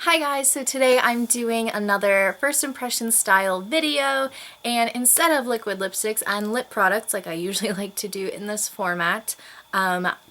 Hi guys, so today I'm doing another first impression style video, and instead of liquid lipsticks and lip products like I usually like to do in this format,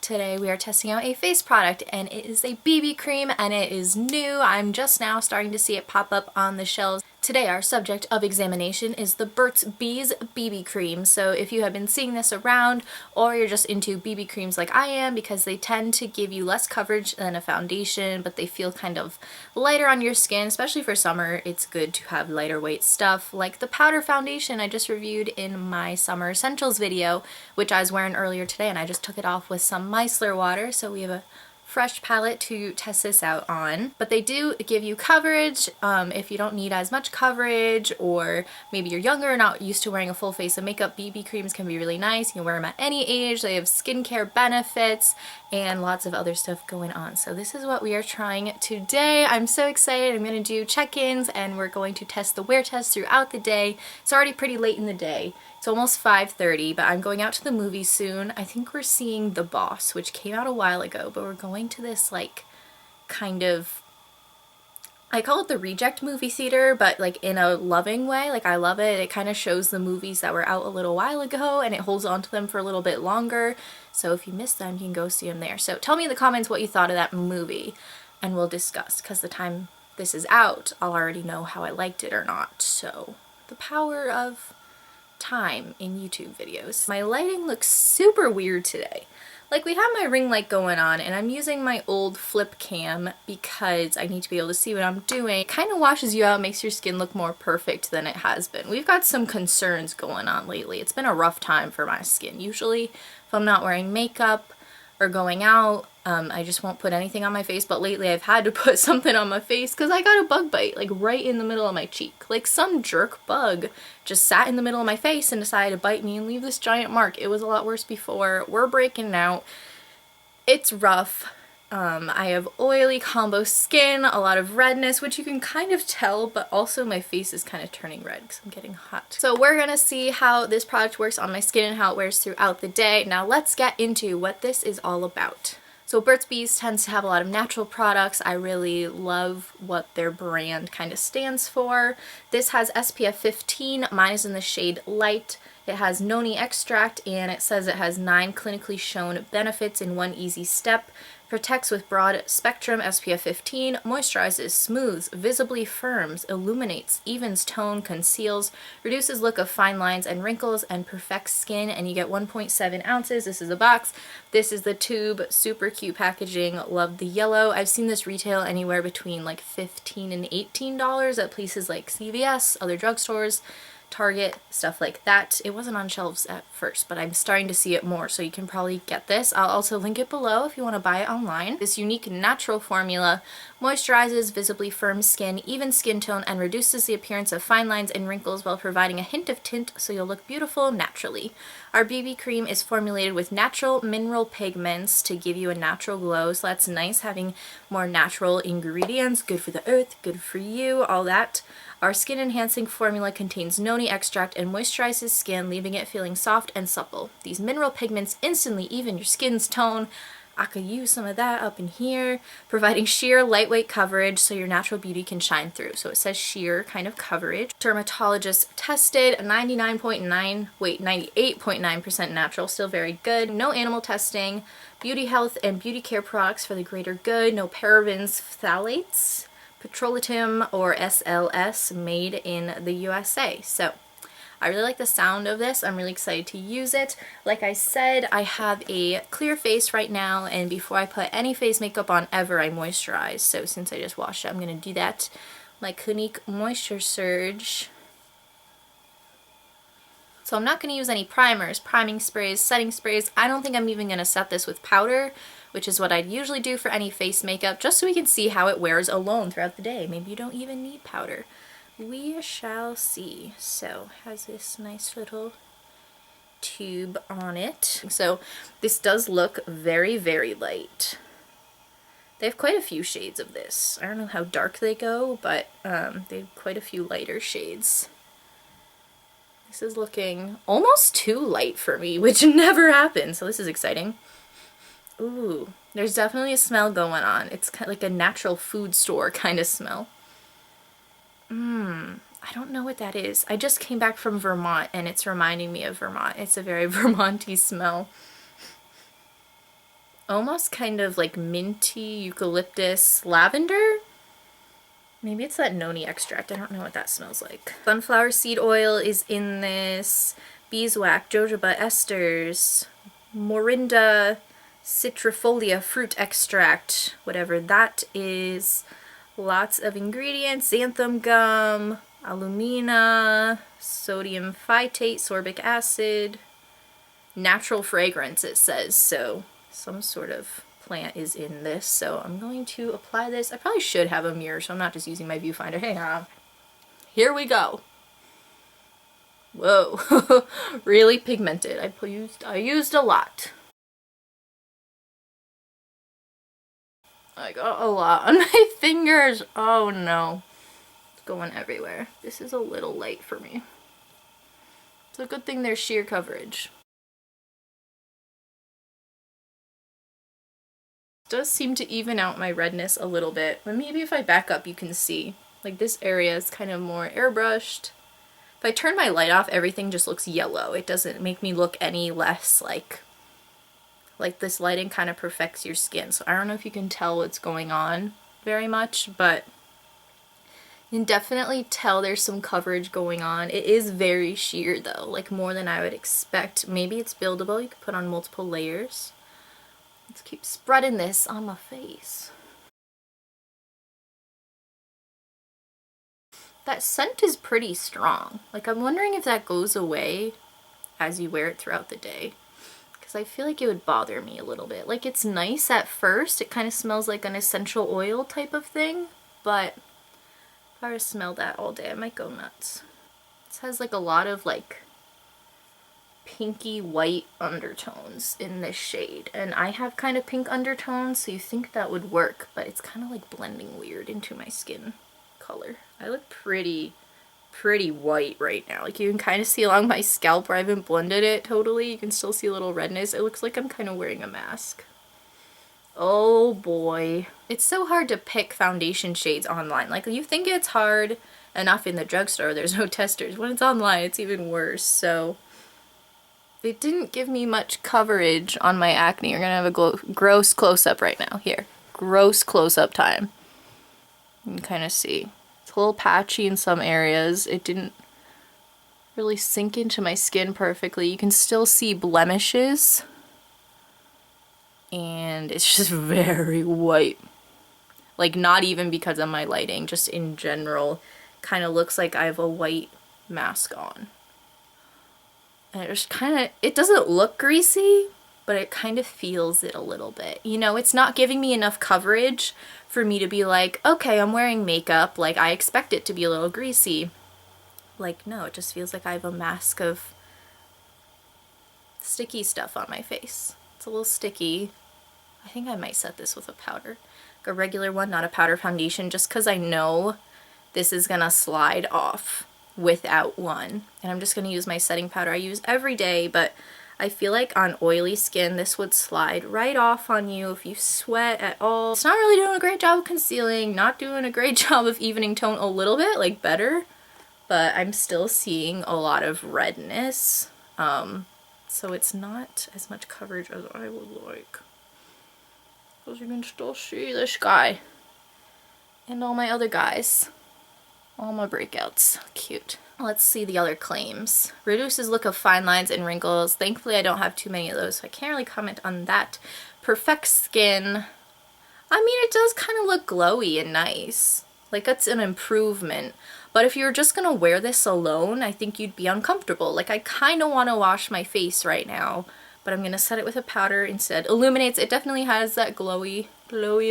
today we are testing out a face product, and it is a BB cream and it is new. I'm just now starting to see it pop up on the shelves. Today our subject of examination is the Burt's Bees BB cream. So if you have been seeing this around, or you're just into BB creams like I am, because they tend to give you less coverage than a foundation, but they feel kind of lighter on your skin, especially for summer. It's good to have lighter weight stuff like the powder foundation I just reviewed in my summer essentials video, which I was wearing earlier today, and I just took it off with some micellar water, so we have a fresh palette to test this out on. But they do give you coverage if you don't need as much coverage, or maybe you're younger and not used to wearing a full face of makeup. BB creams can be really nice. You can wear them at any age. They have skincare benefits and lots of other stuff going on. So this is what we are trying today. I'm so excited. I'm going to do check-ins and we're going to test the wear test throughout the day. It's already pretty late in the day. It's almost 5:30, but I'm going out to the movies soon. I think we're seeing The Boss, which came out a while ago, but we're going to this like kind of, I call it the reject movie theater, but like in a loving way. Like, I love it. It kind of shows the movies that were out a little while ago and it holds on to them for a little bit longer. So if you missed them, you can go see them there. So tell me in the comments what you thought of that movie and we'll discuss, because the time this is out, I'll already know how I liked it or not. So the power of time in YouTube videos. My lighting looks super weird today. Like, we have my ring light going on and I'm using my old flip cam because I need to be able to see what I'm doing. It kind of washes you out, makes your skin look more perfect than it has been. We've got some concerns going on lately. It's been a rough time for my skin. Usually if I'm not wearing makeup or going out, I just won't put anything on my face, but lately I've had to put something on my face because I got a bug bite like right in the middle of my cheek. Like, some jerk bug just sat in the middle of my face and decided to bite me and leave this giant mark. It was a lot worse before. We're breaking out. It's rough. I have oily combo skin, a lot of redness, which you can kind of tell, but also my face is kind of turning red because I'm getting hot. So we're gonna see how this product works on my skin and how it wears throughout the day. Now let's get into what this is all about. So Burt's Bees tends to have a lot of natural products. I really love what their brand kind of stands for. This has SPF 15. Mine is in the shade Light. It has noni extract and it says it has 9 clinically shown benefits in one easy step. Protects with broad spectrum SPF 15, moisturizes, smooths, visibly firms, illuminates, evens tone, conceals, reduces look of fine lines and wrinkles, and perfects skin. And you get 1.7 ounces. This is a box. This is the tube. Super cute packaging. Love the yellow. I've seen this retail anywhere between like $15 and $18 at places like CVS, other drugstores, Target, stuff like that. It wasn't on shelves at first, but I'm starting to see it more, so you can probably get this. I'll also link it below if you want to buy it online. This unique natural formula moisturizes, visibly firms skin, evens skin tone, and reduces the appearance of fine lines and wrinkles while providing a hint of tint so you'll look beautiful naturally. Our BB cream is formulated with natural mineral pigments to give you a natural glow, so that's nice, having more natural ingredients. Good for the earth, good for you, all that. Our skin enhancing formula contains noni extract and moisturizes skin, leaving it feeling soft and supple. These mineral pigments instantly even your skin's tone. I could use some of that up in here, providing sheer lightweight coverage so your natural beauty can shine through. So it says sheer kind of coverage. Dermatologist tested, 98.9% natural, still very good. No animal testing. Beauty health and beauty care products for the greater good. No parabens, phthalates, petrolatum, or SLS, made in the USA. So I really like the sound of this. I'm really excited to use it. Like I said, I have a clear face right now, and before I put any face makeup on ever, I moisturize. So since I just washed it, I'm going to do that. My Clinique Moisture Surge. So I'm not going to use any primers, priming sprays, setting sprays. I don't think I'm even going to set this with powder, which is what I'd usually do for any face makeup, just so we can see how it wears alone throughout the day. Maybe you don't even need powder. We shall see. So it has this nice little tube on it. So this does look very, very light. They have quite a few shades of this. I don't know how dark they go, but they have quite a few lighter shades. This is looking almost too light for me, which never happens, so this is exciting. Ooh, there's definitely a smell going on. It's kind of like a natural food store kind of smell. I don't know what that is. I just came back from Vermont and it's reminding me of Vermont. It's a very Vermont-y smell. Almost kind of like minty, eucalyptus, lavender? Maybe it's that noni extract. I don't know what that smells like. Sunflower seed oil is in this. Beeswax, jojoba esters, morinda citrifolia fruit extract, whatever that is. Lots of ingredients, xanthan gum, alumina, sodium phytate, sorbic acid, natural fragrance it says, so some sort of plant is in this. So I'm going to apply this. I probably should have a mirror so I'm not just using my viewfinder. Hang on. Here we go. Whoa. Really pigmented. I used a lot. I got a lot on my fingers. Oh no. It's going everywhere. This is a little light for me. It's a good thing there's sheer coverage. It does seem to even out my redness a little bit, but maybe if I back up you can see. Like this area is kind of more airbrushed. If I turn my light off, everything just looks yellow. It doesn't make me look any less like this lighting kind of perfects your skin. So I don't know if you can tell what's going on very much, but you can definitely tell there's some coverage going on. It is very sheer though, like more than I would expect. Maybe it's buildable. You could put on multiple layers. Let's keep spreading this on my face. That scent is pretty strong. Like I'm wondering if that goes away as you wear it throughout the day. I feel like it would bother me a little bit. Like it's nice at first, it kind of smells like an essential oil type of thing, but if I were to smell that all day I might go nuts. This has like a lot of like pinky white undertones in this shade, and I have kind of pink undertones, so you think that would work, but it's kind of like blending weird into my skin color. I look pretty white right now. Like you can kind of see along my scalp where I haven't blended it totally. You can still see a little redness. It looks like I'm kind of wearing a mask. Oh boy. It's so hard to pick foundation shades online. Like you think it's hard enough in the drugstore, there's no testers. When it's online, it's even worse. So it didn't give me much coverage on my acne. You're gonna have a gross close-up right now. Here. Gross close-up time. You can kind of see. A little patchy in some areas. It didn't really sink into my skin perfectly. You can still see blemishes. And it's just very white. Like not even because of my lighting, just in general. Kind of looks like I have a white mask on. And it just kind of, it doesn't look greasy, but it kind of feels it a little bit. You know, it's not giving me enough coverage for me to be like, okay, I'm wearing makeup, like I expect it to be a little greasy. Like, no, it just feels like I have a mask of sticky stuff on my face. It's a little sticky. I think I might set this with a powder. Like a regular one, not a powder foundation, just because I know this is gonna slide off without one. And I'm just gonna use my setting powder I use every day, but I feel like on oily skin, this would slide right off on you if you sweat at all. It's not really doing a great job of concealing, not doing a great job of evening tone a little bit, like better, but I'm still seeing a lot of redness. So it's not as much coverage as I would like. Because you can still see this guy. And all my other guys. All my breakouts. Cute. Let's see the other claims. Reduces look of fine lines and wrinkles. Thankfully I don't have too many of those, so I can't really comment on that. Perfects skin. I mean, it does kind of look glowy and nice. Like, it's an improvement. But if you were just gonna wear this alone, I think you'd be uncomfortable. Like, I kind of want to wash my face right now, but I'm gonna set it with a powder instead. Illuminates. It definitely has that glowy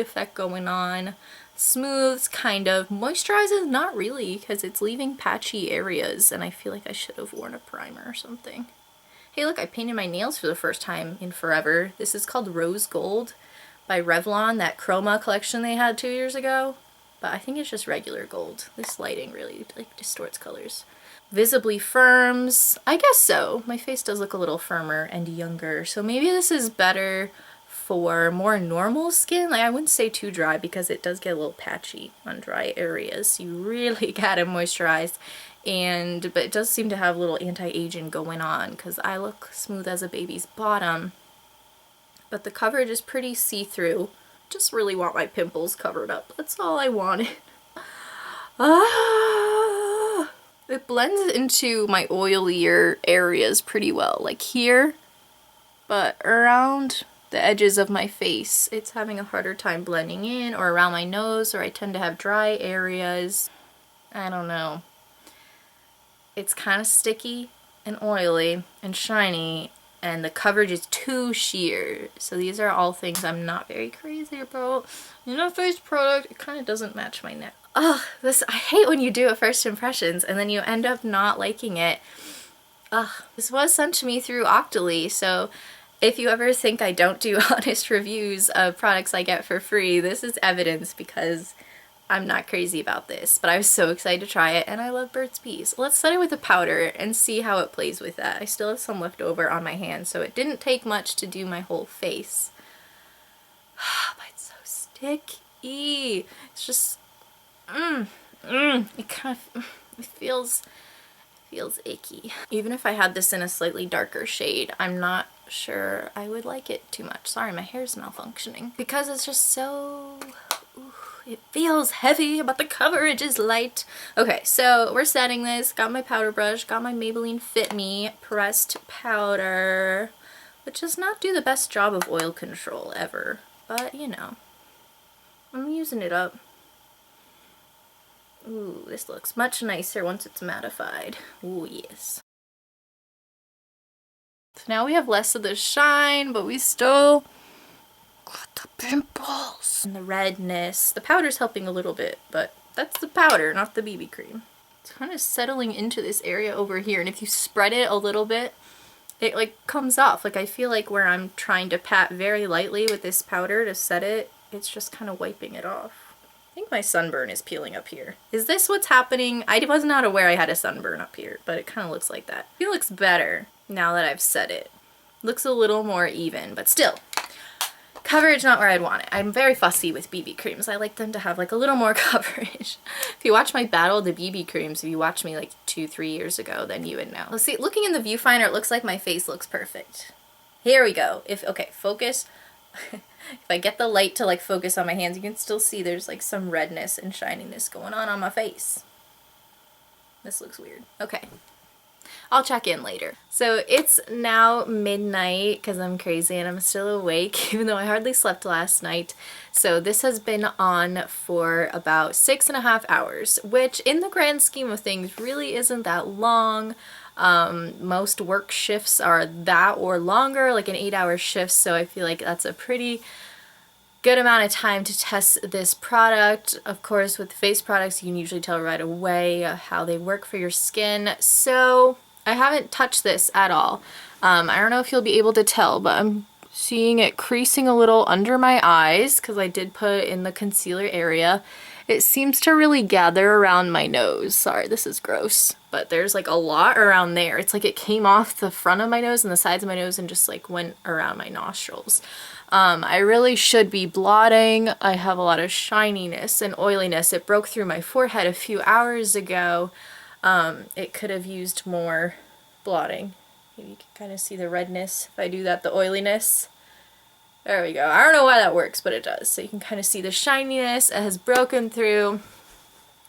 effect going on. Smooths, kind of. Moisturizes, not really, because it's leaving patchy areas, and I feel like I should have worn a primer or something. Hey, look, I painted my nails for the first time in forever. This is called Rose Gold by Revlon, that Chroma collection they had 2 years ago. But I think it's just regular gold. This lighting really, like, distorts colors. Visibly firms. I guess so. My face does look a little firmer and younger, so maybe this is better for more normal skin. Like, I wouldn't say too dry because it does get a little patchy on dry areas. You really gotta moisturize. But it does seem to have a little anti-aging going on because I look smooth as a baby's bottom. But the coverage is pretty see-through. Just really want my pimples covered up. That's all I wanted. Ah! It blends into my oilier areas pretty well. Like here, but around the edges of my face, it's having a harder time blending in, or around my nose, or I tend to have dry areas. I don't know. It's kind of sticky and oily and shiny, and the coverage is too sheer. So these are all things I'm not very crazy about. In a face product, it kind of doesn't match my neck. Ugh, I hate when you do a first impressions and then you end up not liking it. Ugh, this was sent to me through Octoly, so if you ever think I don't do honest reviews of products I get for free, this is evidence because I'm not crazy about this. But I was so excited to try it, and I love Burt's Bees. Let's set it with a powder and see how it plays with that. I still have some left over on my hand, so it didn't take much to do my whole face. But it's so sticky. It's just, it kind of, it feels icky. Even if I had this in a slightly darker shade, I'm not sure I would like it too much. Sorry, my hair's malfunctioning. Because it's just so, it feels heavy, but the coverage is light. Okay, so we're setting this. Got my powder brush, got my Maybelline Fit Me pressed powder, which does not do the best job of oil control ever, but you know, I'm using it up. Ooh, this looks much nicer once it's mattified. Ooh, yes. So now we have less of the shine, but we still got the pimples and the redness. The powder's helping a little bit, but that's the powder, not the BB cream. It's kind of settling into this area over here, and if you spread it a little bit, it like comes off. Like I feel like where I'm trying to pat very lightly with this powder to set it, it's just kind of wiping it off. I think my sunburn is peeling up here. Is this what's happening? I was not aware I had a sunburn up here, but it kind of looks like that. It looks better now that I've set it. Looks a little more even, but still. Coverage not where I'd want it. I'm very fussy with BB creams. I like them to have like a little more coverage. If you watch my battle of the BB creams, if you watched me like 2-3 years ago, then you would know. Let's see, looking in the viewfinder, it looks like my face looks perfect. Here we go. Okay, focus. If I get the light to like focus on my hands, you can still see there's like some redness and shininess going on my face. This looks weird. Okay. I'll check in later. So it's now midnight because I'm crazy and I'm still awake even though I hardly slept last night. So this has been on for about 6.5 hours, which in the grand scheme of things really isn't that long. Most work shifts are that or longer, like an 8-hour shift, so I feel like that's a pretty good amount of time to test this product. Of course, with face products, you can usually tell right away how they work for your skin. So I haven't touched this at all. I don't know if you'll be able to tell, but I'm seeing it creasing a little under my eyes because I did put it in the concealer area. It seems to really gather around my nose. Sorry, this is gross, but there's like a lot around there. It's like it came off the front of my nose and the sides of my nose and just like went around my nostrils. I really should be blotting. I have a lot of shininess and oiliness. It broke through my forehead a few hours ago. It could have used more blotting. Maybe you can kind of see the redness if I do that, the oiliness. There we go. I don't know why that works, but it does. So you can kind of see the shininess. It has broken through.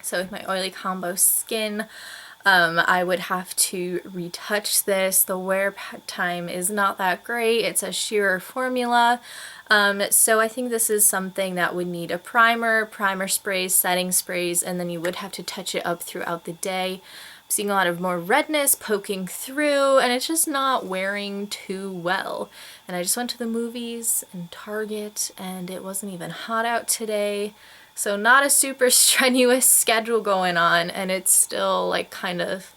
So with my oily combo skin, I would have to retouch this. The wear time is not that great. It's a sheerer formula. So I think this is something that would need a primer sprays, setting sprays, and then you would have to touch it up throughout the day. I'm seeing a lot of more redness poking through, and it's just not wearing too well. And I just went to the movies and Target, and it wasn't even hot out today. So not a super strenuous schedule going on, and it's still like kind of,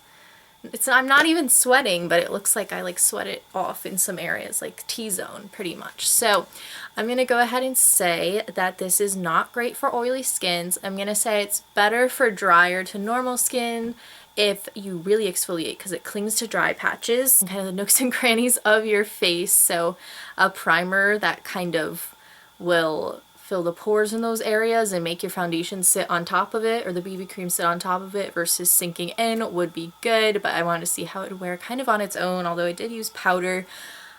I'm not even sweating, but it looks like I like sweat it off in some areas, like T-zone pretty much. So I'm going to go ahead and say that this is not great for oily skins. I'm going to say it's better for drier to normal skin if you really exfoliate, because it clings to dry patches and kind of the nooks and crannies of your face. So a primer that kind of will fill the pores in those areas and make your foundation sit on top of it, or the BB cream sit on top of it versus sinking in, would be good. But I wanted to see how it would wear kind of on its own, although I did use powder.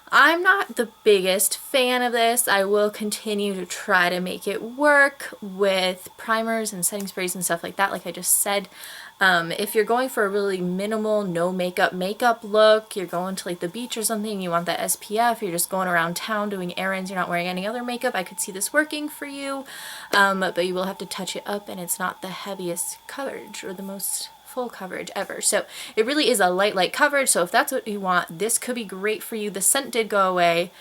I'm not the biggest fan of this. I will continue to try to make it work with primers and setting sprays and stuff like that, like I just said. If you're going for a really minimal, no makeup look, you're going to like the beach or something, you want that SPF, you're just going around town doing errands, you're not wearing any other makeup, I could see this working for you. But you will have to touch it up, and it's not the heaviest coverage or the most full coverage ever. So it really is a light coverage. So if that's what you want, this could be great for you. The scent did go away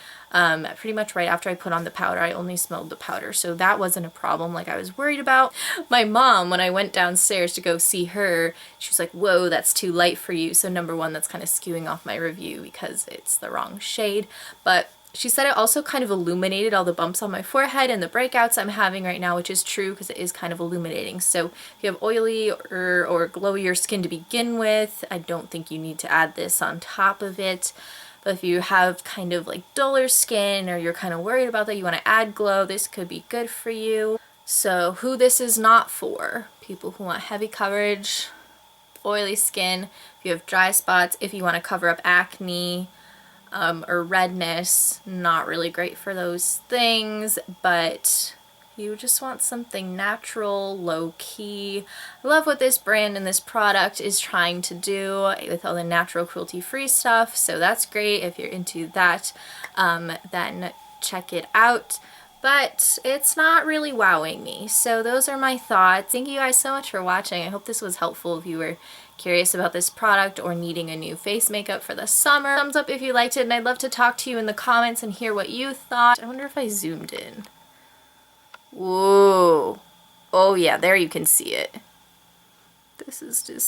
pretty much right after I put on the powder. I only smelled the powder, so that wasn't a problem like I was worried about. My mom, when I went downstairs to go see her, she was like, whoa, that's too light for you. So number one, that's kind of skewing off my review because it's the wrong shade. But she said it also kind of illuminated all the bumps on my forehead and the breakouts I'm having right now, which is true because it is kind of illuminating. So if you have oily or glowier skin to begin with, I don't think you need to add this on top of it. But if you have kind of like duller skin, or you're kind of worried about that, you want to add glow, this could be good for you. So who this is not for: people who want heavy coverage, oily skin, if you have dry spots, if you want to cover up acne, or redness. Not really great for those things, but you just want something natural, low-key. I love what this brand and this product is trying to do with all the natural, cruelty-free stuff, so that's great. If you're into that, then check it out. But it's not really wowing me. So those are my thoughts. Thank you guys so much for watching. I hope this was helpful if you were curious about this product or needing a new face makeup for the summer. Thumbs up if you liked it, and I'd love to talk to you in the comments and hear what you thought. I wonder if I zoomed in. Whoa. Oh yeah, there you can see it. This is just